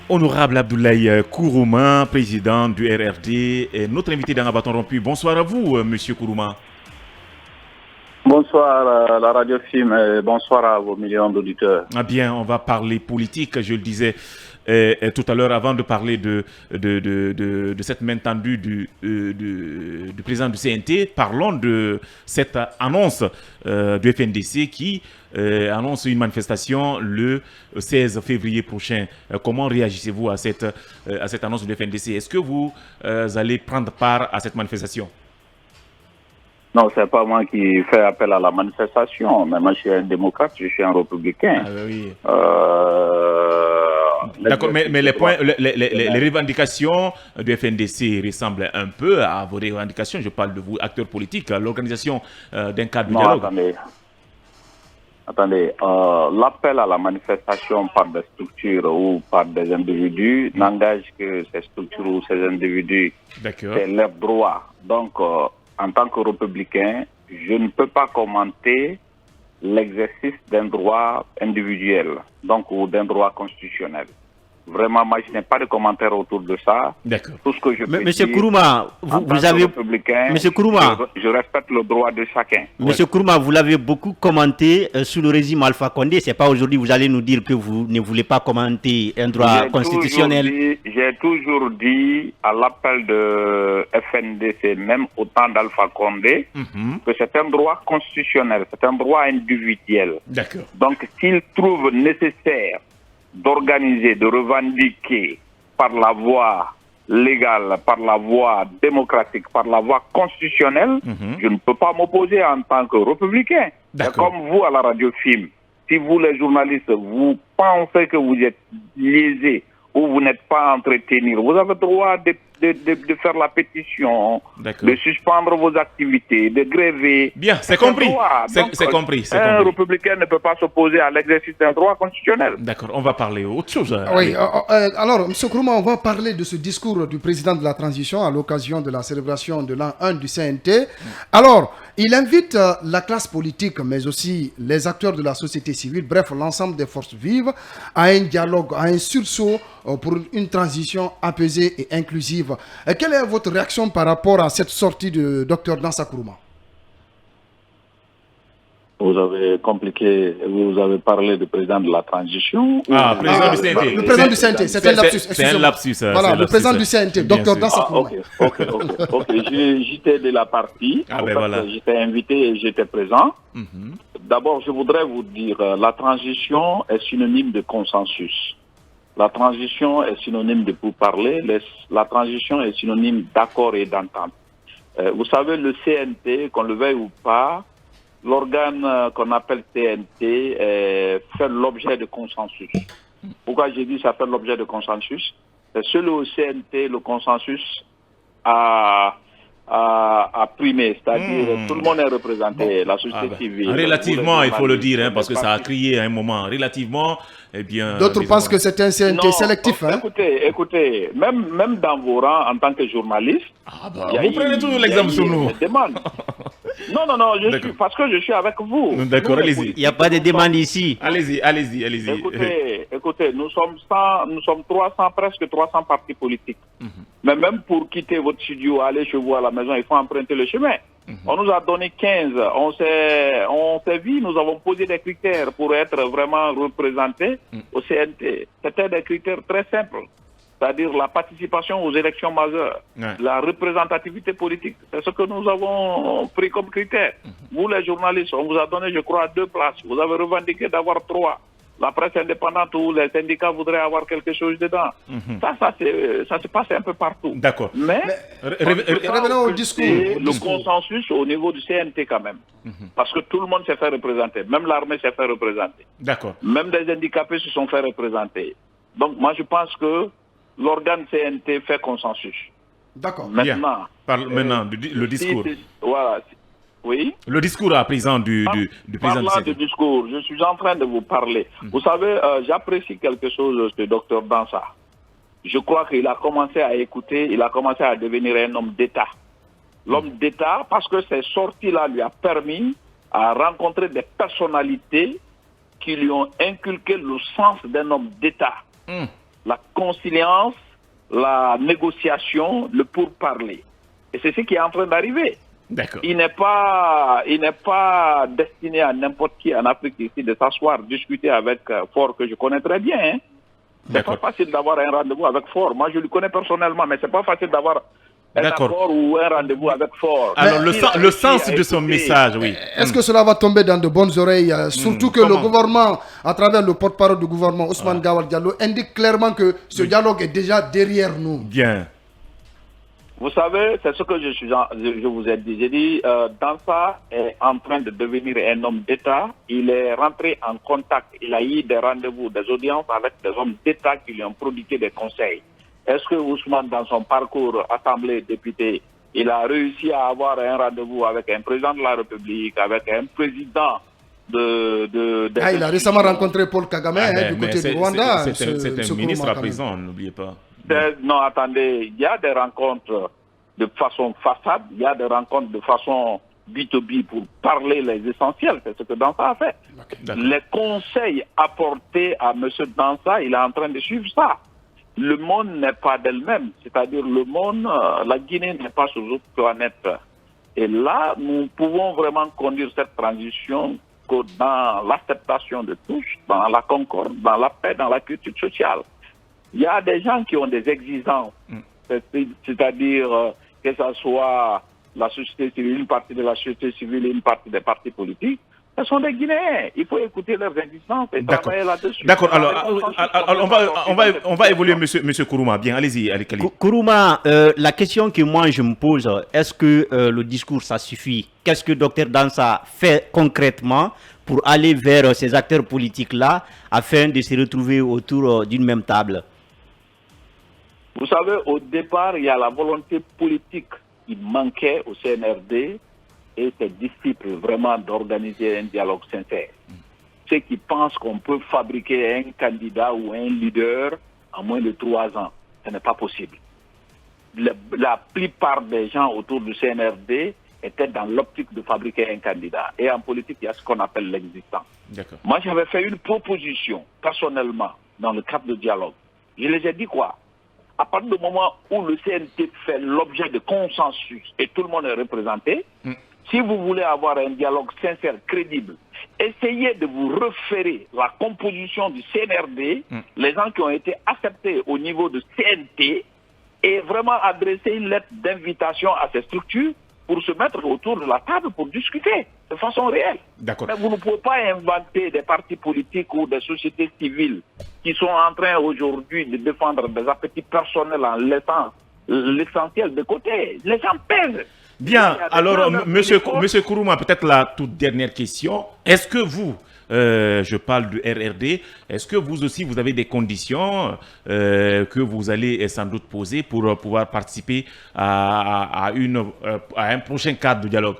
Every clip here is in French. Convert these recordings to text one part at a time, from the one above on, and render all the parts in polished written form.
Honorable Abdoulaye Kourouma, président du RRD, et notre invité dans un bâton rompu. Bonsoir à vous, monsieur Kourouma. Bonsoir à la radio film et bonsoir à vos millions d'auditeurs. Ah bien, on va parler politique, je le disais tout à l'heure avant de parler de cette main tendue du président du CNT. Parlons de cette annonce du FNDC qui annonce une manifestation le 16 février prochain. Comment réagissez-vous à cette annonce du FNDC? Est-ce que vous allez prendre part à cette manifestation? Non, c'est pas moi qui fais appel à la manifestation, mais moi je suis un démocrate, je suis un républicain. Ah oui. D'accord, mais les revendications du FNDC ressemblent un peu à vos revendications. Je parle de vous, acteurs politiques, l'organisation d'un cadre de dialogue. Attendez, l'appel à la manifestation par des structures ou par des individus n'engage que ces structures ou ces individus. C'est leur droit. Donc, en tant que républicain, je ne peux pas commenter l'exercice d'un droit individuel, donc ou d'un droit constitutionnel. Vraiment, moi, je n'ai pas de commentaires autour de ça. D'accord. Tout ce que je peux Monsieur dire, Kourouma, vous avez... républicain, Monsieur Kourouma, je respecte le droit de chacun. Monsieur Kourouma, vous l'avez beaucoup commenté sous le régime Alpha Condé. C'est pas aujourd'hui vous allez nous dire que vous ne voulez pas commenter un droit constitutionnel. J'ai toujours dit à l'appel de FNDC, même au temps d'Alpha Condé, que c'est un droit constitutionnel, c'est un droit individuel. D'accord. Donc, s'il trouve nécessaire d'organiser, de revendiquer par la voie légale, par la voie démocratique, par la voie constitutionnelle, je ne peux pas m'opposer en tant que républicain. C'est comme vous à la radio film. Si vous les journalistes, vous pensez que vous êtes liésés ou vous n'êtes pas entretenus, vous avez le droit de faire la pétition, de suspendre vos activités, de gréver. Bien, c'est compris. C'est compris. Un républicain ne peut pas s'opposer à l'exercice d'un droit constitutionnel. D'accord, on va parler autre chose. Oui, alors, M. Kourouma, on va parler de ce discours du président de la transition à l'occasion de la célébration de l'an 1 du CNT. Alors, il invite la classe politique, mais aussi les acteurs de la société civile, bref, l'ensemble des forces vives, à un dialogue, à un sursaut pour une transition apaisée et inclusive. Quelle est votre réaction par rapport à cette sortie de Dr Dansa Kourouma? Vous avez compliqué, vous avez parlé du président de la transition. Président du CNT. Le président du CNT, c'est un lapsus. C'est un lapsus. Voilà, le président du CNT, Dr Dansa Kourouma. Ok, j'étais de la partie. J'étais invité et j'étais présent. D'abord, je voudrais vous dire, la transition est synonyme de consensus. La transition est synonyme de pourparler. La transition est synonyme d'accord et d'entente. Vous savez, le CNT, qu'on le veuille ou pas, l'organe qu'on appelle CNT fait l'objet de consensus. Pourquoi j'ai dit ça fait l'objet de consensus? C'est seul au CNT, le consensus a primé, c'est-à-dire tout le monde est représenté, la société civile. Relativement, il faut le dire, parce que ça a crié à un moment. Relativement, eh bien... D'autres pensent que c'est un CNT sélectif. Écoutez, même dans vos rangs, en tant que journaliste... vous prenez toujours l'exemple sur nous. Non, parce que je suis avec vous. D'accord, allez-y. Il n'y a pas de demande ici. Allez-y. Écoutez, nous sommes 300, presque 300 partis politiques. Mais même pour quitter votre studio, aller chez vous à la maison, il faut emprunter le chemin. On nous a donné 15, on s'est vu, nous avons posé des critères pour être vraiment représentés au CNT. C'était des critères très simples. C'est-à-dire la participation aux élections majeures, la représentativité politique. C'est ce que nous avons pris comme critère. Vous, les journalistes, on vous a donné, je crois, 2 places. Vous avez revendiqué d'avoir 3. La presse indépendante ou les syndicats voudraient avoir quelque chose dedans. Ça se passe un peu partout. D'accord. Mais revenons au discours. Le consensus au niveau du CNT quand même. Parce que tout le monde s'est fait représenter. Même l'armée s'est fait représenter. D'accord. Même des handicapés se sont fait représenter. Donc moi je pense que l'organe CNT fait consensus. D'accord. Maintenant, le discours. Voilà. Oui. Le discours à présent du président du CNT. Parlant de discours, je suis en train de vous parler. Vous savez, j'apprécie quelque chose de Dr Dansa. Je crois qu'il a commencé à écouter, il a commencé à devenir un homme d'État. L'homme d'État, parce que ces sorties-là lui a permis à rencontrer des personnalités qui lui ont inculqué le sens d'un homme d'État. La conciliance, la négociation, le pourparler. Et c'est ce qui est en train d'arriver. D'accord. Il n'est pas destiné à n'importe qui en Afrique ici de s'asseoir, discuter avec Faure, que je connais très bien. Hein. C'est pas facile d'avoir un rendez-vous avec Faure. Moi, je le connais personnellement, mais c'est pas facile d'avoir un accord ou un rendez-vous avec Faure. Alors, le sens de son message, oui. Est-ce que cela va tomber dans de bonnes oreilles, surtout que le gouvernement, à travers le porte-parole du gouvernement, Ousmane Gawal Diallo, indique clairement que ce dialogue est déjà derrière nous. Bien. Vous savez, c'est ce que je vous ai dit. J'ai dit, Dansa est en train de devenir un homme d'État. Il est rentré en contact. Il a eu des rendez-vous, des audiences avec des hommes d'État qui lui ont prodigué des conseils. Est-ce que Ousmane, dans son parcours assemblée député, il a réussi à avoir un rendez-vous avec un président de la République, avec un président il a récemment rencontré Paul Kagame du côté du Rwanda. C'est un ministre à présent, n'oubliez pas. Non, attendez, il y a des rencontres de façon façade, il y a des rencontres de façon B2B pour parler les essentiels, c'est ce que Dansa a fait. Les conseils apportés à M. Dansa, il est en train de suivre ça. Le monde n'est pas d'elle-même, c'est-à-dire le monde, la Guinée n'est pas sur notre planète. Et là, nous pouvons vraiment conduire cette transition que dans l'acceptation de tous, dans la concorde, dans la paix, dans la culture sociale. Il y a des gens qui ont des exigences, c'est-à-dire que ce soit la société civile, une partie de la société civile et une partie des partis politiques. Ce sont des Guinéens. Il faut écouter leurs exigences et travailler là-dessus. D'accord. Alors on va évoluer, monsieur Kourouma. Bien, allez-y, Kali. Kourouma, la question que moi je me pose, est-ce que le discours, ça suffit? Qu'est-ce que Dr Dansa fait concrètement pour aller vers ces acteurs politiques-là afin de se retrouver autour d'une même table? Vous savez, au départ, il y a la volonté politique qui manquait au CNRD et ses disciples vraiment d'organiser un dialogue sincère. Ceux qui pensent qu'on peut fabriquer un candidat ou un leader en moins de 3 ans, ce n'est pas possible. La plupart des gens autour du CNRD étaient dans l'optique de fabriquer un candidat. Et en politique, il y a ce qu'on appelle l'existant. Moi, j'avais fait une proposition, personnellement, dans le cadre de dialogue. Je les ai dit quoi? À partir du moment où le CNT fait l'objet de consensus et tout le monde est représenté, si vous voulez avoir un dialogue sincère, crédible, essayez de vous référer la composition du CNRD, les gens qui ont été acceptés au niveau du CNT, et vraiment adresser une lettre d'invitation à ces structures pour se mettre autour de la table pour discuter de façon réelle. Mais vous ne pouvez pas inventer des partis politiques ou des sociétés civiles qui sont en train aujourd'hui de défendre des appétits personnels en laissant l'essentiel de côté. Les gens pèsent. Bien, alors, monsieur Kourouma, peut-être la toute dernière question. Est-ce que vous, je parle du RRD, est-ce que vous aussi, vous avez des conditions que vous allez sans doute poser pour pouvoir participer à un prochain cadre de dialogue?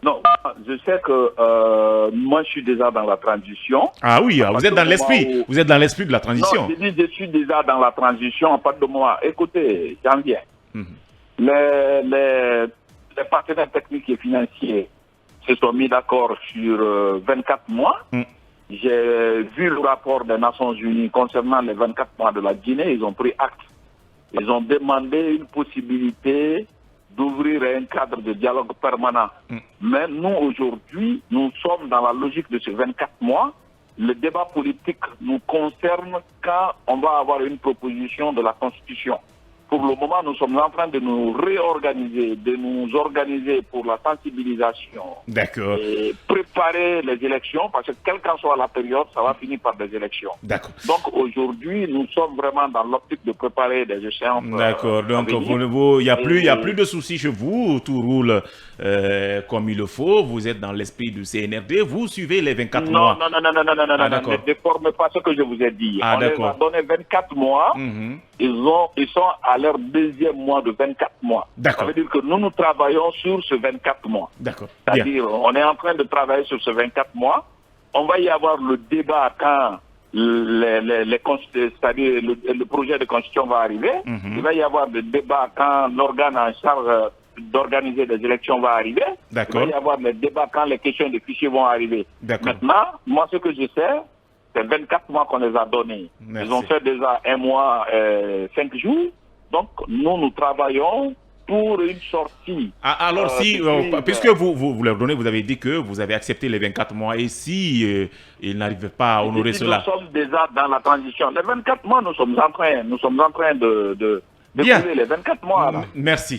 Non, je sais que moi, je suis déjà dans la transition. Ah oui, vous êtes dans l'esprit. Vous êtes dans l'esprit de la transition. Non, je suis déjà dans la transition. À partir de moi, écoutez, j'en viens. Les partenaires techniques et financiers se sont mis d'accord sur 24 mois. J'ai vu le rapport des Nations Unies concernant les 24 mois de la Guinée. Ils ont pris acte. Ils ont demandé une possibilité d'ouvrir un cadre de dialogue permanent. Mais nous, aujourd'hui, nous sommes dans la logique de ces 24 mois. Le débat politique nous concerne quand on va avoir une proposition de la Constitution. Pour le moment, nous sommes en train de nous réorganiser, de nous organiser pour la sensibilisation. D'accord. Et préparer les élections, parce que quelle qu'en soit la période, ça va finir par des élections. D'accord. Donc aujourd'hui, nous sommes vraiment dans l'optique de préparer des échéances. D'accord. Donc il n'y a plus de soucis chez vous, tout roule comme il le faut. Vous êtes dans l'esprit du CNRD, vous suivez les 24 mois. Non, ne déformez pas ce que je vous ai dit. On les a donné 24 mois. Ils sont à leur deuxième mois de 24 mois. Ça veut dire que nous travaillons sur ce 24 mois. D'accord. C'est-à-dire, on est en train de travailler sur ce 24 mois. On va y avoir le débat quand c'est-à-dire le projet de constitution va arriver. Il va y avoir le débat quand l'organe en charge d'organiser des élections va arriver. Il va y avoir le débat quand les questions de fichiers vont arriver. Maintenant, moi, ce que je sais, C'est 24 mois qu'on les a donnés. Merci. Ils ont fait déjà 1 mois, 5 jours. Donc, nous travaillons pour une sortie. Alors, puisque vous leur donnez, vous avez dit que vous avez accepté les 24 mois, et si ils n'arrivent pas à honorer cela? Nous sommes déjà dans la transition. Les 24 mois, nous sommes en train de couler les 24 mois. Là. Merci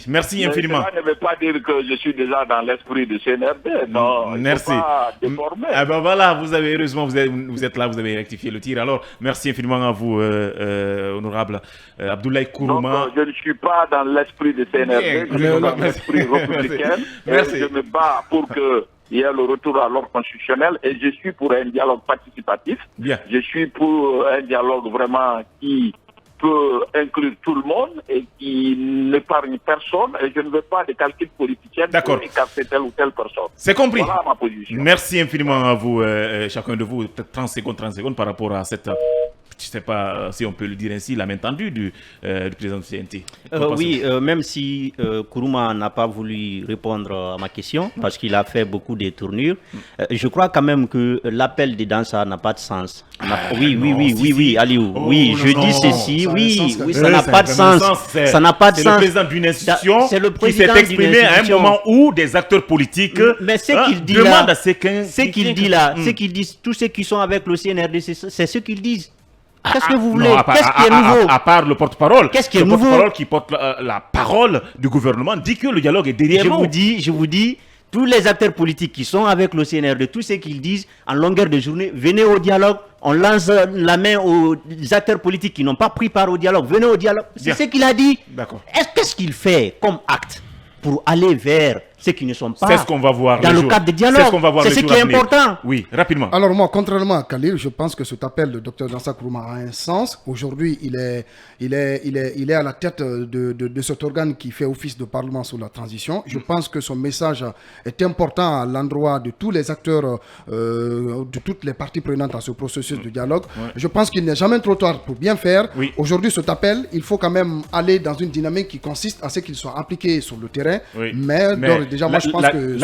infiniment. Cela ne veut pas dire que je suis déjà dans l'esprit de CNRD. Non, merci. Il ne faut pas déformer. Ah ben voilà, heureusement, vous êtes là, vous avez rectifié le tir. Alors, merci infiniment à vous, honorable Abdoulaye Kourouma. Donc, je ne suis pas dans l'esprit de CNRD, je suis dans l'esprit républicain. Merci. Et je me bats pour que il y a le retour à l'ordre constitutionnel et je suis pour un dialogue participatif. Bien. Je suis pour un dialogue vraiment qui peut inclure tout le monde et qui n'épargne personne, et je ne veux pas de calcul politicien pour écarter telle ou telle personne. C'est compris. Voilà ma position. Merci infiniment à vous, chacun de vous. 30 secondes par rapport à cette... je ne sais pas si on peut le dire ainsi, la main tendue du président du CNT. Oui, même si Kourouma n'a pas voulu répondre à ma question, parce qu'il a fait beaucoup de tournures, je crois quand même que l'appel de Dansa n'a pas de sens. Oui, Aliou. Oui, je dis ceci, ça n'a pas de sens. Ça n'a pas de sens. C'est le président d'une institution qui s'est exprimé à un moment où des acteurs politiques demandent à ce qu'il dit là, tous ceux qui sont avec le CNRD, c'est ce qu'ils disent. Qu'est-ce que vous voulez? Qu'est-ce qui est nouveau? À part le porte-parole. Qu'est-ce qui est nouveau? Le porte-parole qui porte la parole du gouvernement dit que le dialogue est derrière nous. Je vous dis, tous les acteurs politiques qui sont avec le CNRD, tout ce qu'ils disent en longueur de journée, venez au dialogue. On lance la main aux acteurs politiques qui n'ont pas pris part au dialogue. Venez au dialogue. C'est ce qu'il a dit. D'accord. Qu'est-ce qu'il fait comme acte pour aller vers ceux qui ne sont pas c'est ce qu'on va voir dans le cadre des dialogues? C'est ce qui est important. Oui, rapidement. Alors moi, contrairement à Khalil, je pense que cet appel de Dr Dansa Kourouma a un sens. Aujourd'hui, il est à la tête de cet organe qui fait office de parlement sur la transition. Je pense que son message est important à l'endroit de tous les acteurs, de toutes les parties prenantes à ce processus de dialogue. Je pense qu'il n'est jamais trop tard pour bien faire. Aujourd'hui, cet appel, il faut quand même aller dans une dynamique qui consiste à ce qu'il soit appliqué sur le terrain. Mais déjà, moi, je pense que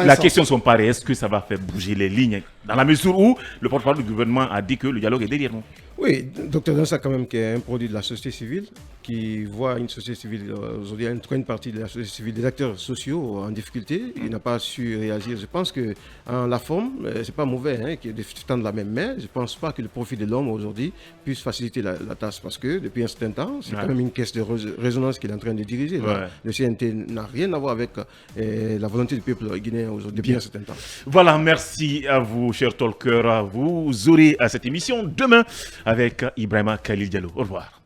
la question sont pareilles. Est-ce que ça va faire bouger les lignes dans la mesure où le porte-parole du gouvernement a dit que le dialogue est derrière nous? Oui, Dr Dansa quand même qui est un produit de la société civile, qui voit une société civile, aujourd'hui en tout cas une partie de la société civile, des acteurs sociaux en difficulté, il n'a pas su réagir. Je pense que en la forme, c'est pas mauvais qui est de tendre la même main. Je pense pas que le profit de l'homme aujourd'hui puisse faciliter la tâche parce que depuis un certain temps, c'est quand même une caisse de résonance qu'il est en train de diriger. Le CNT n'a rien à voir avec la volonté du peuple guinéen aujourd'hui depuis un certain temps. Voilà, merci à vous, chers talkers. Vous aurez à cette émission demain avec Ibrahima Khalil Diallo. Au revoir.